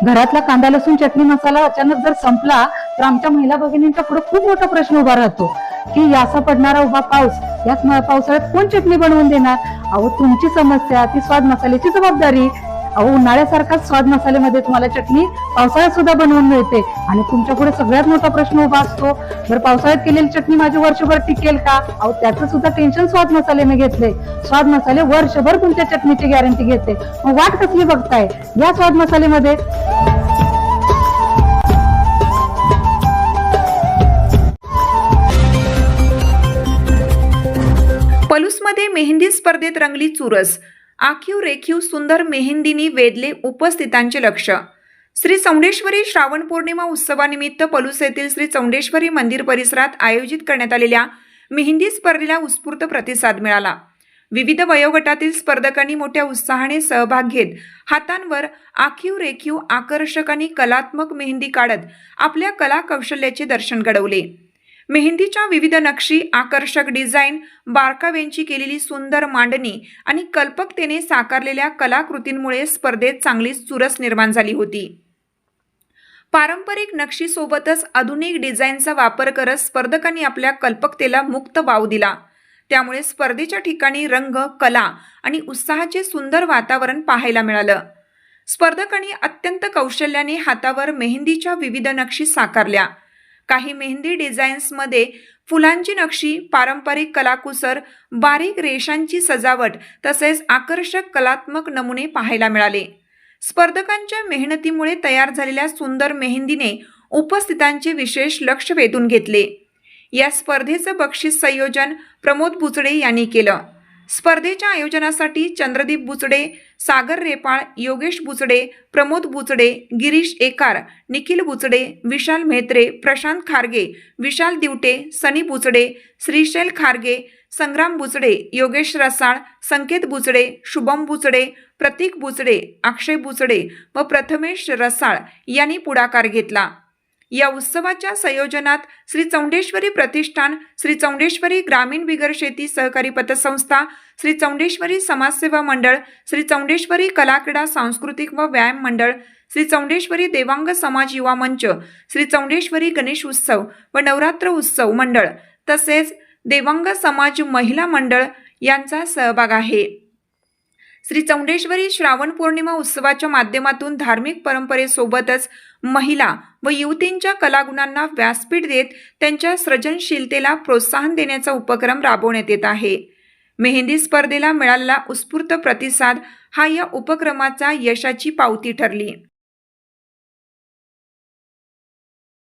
घरातला कांदा लसूण चटणी मसाला अचानक जर संपला तर आमच्या महिला भगिनींच्या पुढे खूप मोठा प्रश्न उभा राहतो की याचा पडणारा उभा पाऊस, याच पावसाळ्यात कोण चटणी बनवून देणार? अहो, तुमची समस्या ती स्वाद मसाल्याची जबाबदारी. अहो, उन्हाळ्यासारखाच स्वाद मसाल्यामध्ये तुम्हाला चटणी पावसाळ्यात सुद्धा बनवून मिळते आणि तुमच्या पुढे सगळ्यात मोठा प्रश्न उभा असतो, जर पावसाळ्यात केलेली चटणी माझी वर्षभर टिकेल का? अहो, त्याचं सुद्धा टेन्शन स्वाद मसाल्याने घेतले. स्वाद मसाले वर्षभर तुमच्या चटणीची गॅरंटी घेते. मग वाट कसली बघताय? या स्वाद मसाल्यामध्ये पलूसमध्ये मेहंदी स्पर्धेत रंगली चुरस. आखीव रेखीव सुंदर मेहंदीनी वेधले उपस्थितांचे लक्ष. श्री चौंडेश्वरी श्रावण पौर्णिमा उत्सवानिमित्त पलूस येथील श्री चौंडेश्वरी मंदिर परिसरात आयोजित करण्यात आलेल्या मेहंदी स्पर्धेला उत्स्फूर्त प्रतिसाद मिळाला. विविध वयोगटातील स्पर्धकांनी मोठ्या उत्साहाने सहभाग घेत हातांवर आखीव रेखीव आकर्षक आणि कलात्मक मेहंदी काढत आपल्या कला कौशल्याचे दर्शन घडवले. मेहंदीच्या विविध नक्षी, आकर्षक डिझाईन, बारकाव्यांची केलेली सुंदर मांडणी आणि कल्पकतेने साकारलेल्या कलाकृतींमुळे स्पर्धेत चांगलीच चुरस निर्माण झाली होती. पारंपरिक नक्षीसोबतच आधुनिक डिझाईनचा वापर करत स्पर्धकांनी आपल्या कल्पकतेला मुक्त वाव दिला. त्यामुळे स्पर्धेच्या ठिकाणी रंग, कला आणि उत्साहाचे सुंदर वातावरण पाहायला मिळालं. स्पर्धकांनी अत्यंत कौशल्याने हातावर मेहंदीच्या विविध नक्षी साकारल्या. काही मेहंदी डिझाईन्समध्ये फुलांची नक्षी, पारंपरिक कलाकुसर, बारीक रेषांची सजावट तसेच आकर्षक कलात्मक नमुने पाहायला मिळाले. स्पर्धकांच्या मेहनतीमुळे तयार झालेल्या सुंदर मेहंदीने उपस्थितांचे विशेष लक्ष वेधून घेतले. या स्पर्धेचं बक्षीस संयोजन प्रमोद बुचडे यांनी केलं. स्पर्धेच्या आयोजनासाठी चंद्रदीप बुचडे, सागर रेपाळ, योगेश बुचडे, प्रमोद बुचडे, गिरीश एकार, निखिल बुचडे, विशाल म्हेत्रे, प्रशांत खारगे, विशाल दिवटे, सनी बुचडे, श्रीशैल खारगे, संग्राम बुचडे, योगेश रसाळ, संकेत बुचडे, शुभम बुचडे, प्रतीक बुचडे, अक्षय बुचडे व प्रथमेश रसाळ यांनी पुढाकार घेतला. या उत्सवाच्या संयोजनात श्री चौंडेश्वरी प्रतिष्ठान, श्री चौंडेश्वरी ग्रामीण बिगर शेती सहकारी पतसंस्था, श्री चौंडेश्वरी समाजसेवा मंडळ, श्री चौंडेश्वरी कला क्रीडा सांस्कृतिक व व्यायाम मंडळ, श्री चौंडेश्वरी देवांग समाज युवा मंच, श्री चौंडेश्वरी गणेश उत्सव व नवरात्र उत्सव मंडळ तसेच देवांग समाज महिला मंडळ यांचा सहभाग आहे. श्री चौंडेश्वरी श्रावण पौर्णिमा उत्सवाच्या माध्यमातून धार्मिक परंपरेसोबतच महिला व युवतींच्या कलागुणांना व्यासपीठ देत त्यांच्या सृजनशीलतेला प्रोत्साहन देण्याचा उपक्रम राबवण्यात येत आहे. मेहंदी स्पर्धेला मिळालेला उत्स्फूर्त प्रतिसाद हा या उपक्रमाचा यशाची पावती ठरली.